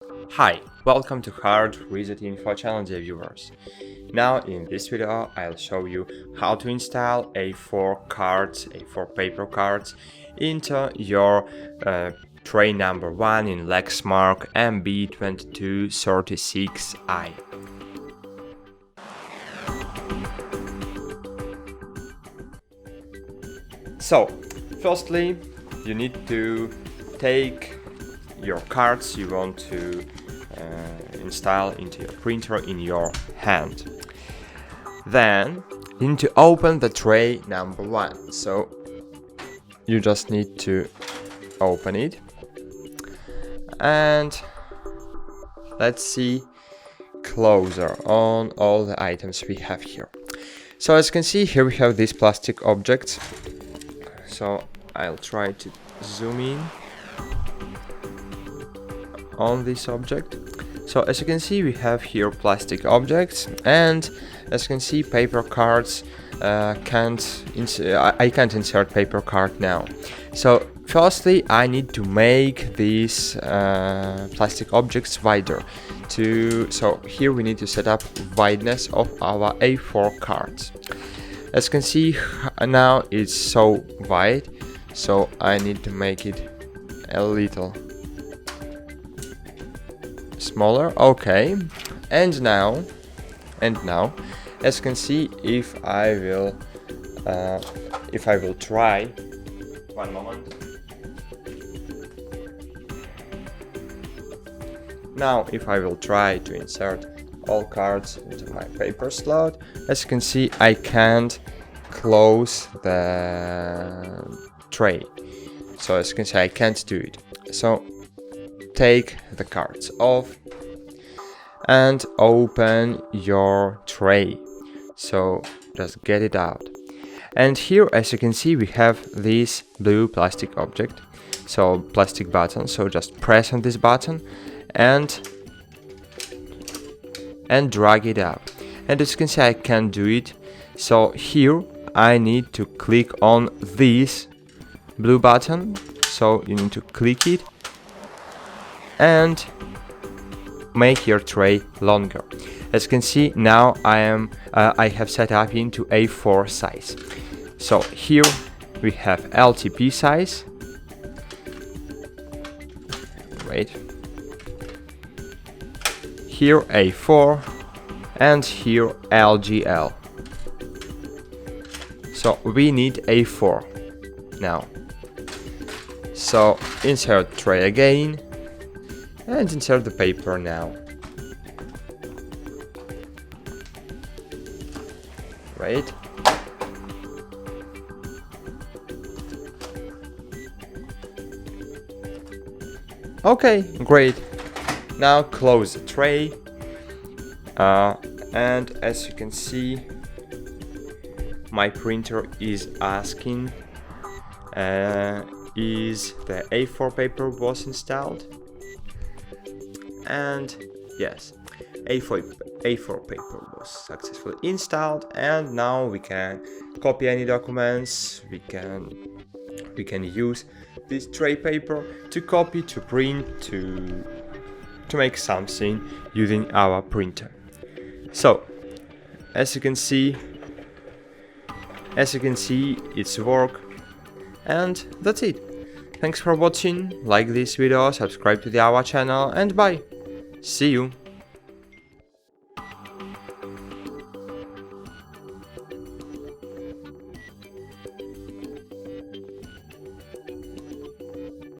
Hi, welcome to HardReset.Info channel, dear viewers. Now in this video I'll show you how to install A4 paper cards into your tray number 1 in Lexmark MB2236i. So, firstly, you need to take your cards you want to install into your printer in your hand. Then you need to open the tray number 1. So you just need to open it, and let's see closer on all the items we have here. So as you can see here we have these plastic objects. So I'll try to zoom in on this object. So as you can see we have here plastic objects, and as you can see paper cards I can't insert paper card now. So firstly I need to make these plastic objects wider. So here we need to set up wideness of our A4 cards. As you can see now it's so wide, so I need to make it a little smaller. Okay, and now as you can see, if I will try, one moment. Now if I will try to insert all cards into my paper slot, as you can see I can't close the tray. So as you can see I can't do it. So take the cards off and open your tray. So just get it out. And here as you can see we have this blue plastic object, so plastic button. So just press on this button and drag it out. And as you can see I can't do it. So here I need to click on this blue button. So you need to click it and make your tray longer. As you can see now I have set up into A4 size. So here we have LTP size. Wait. Here A4 and here LGL. So we need A4 now. So insert tray again and insert the paper now. Right. Okay, great. Now close the tray. And as you can see, my printer is asking is the A4 paper was installed? And yes, A4 paper was successfully installed, and now we can copy any documents. We can use this tray paper to copy, to print, to make something using our printer. So as you can see it's work, and that's it. Thanks for watching. Like this video, subscribe to our channel, and bye. See you.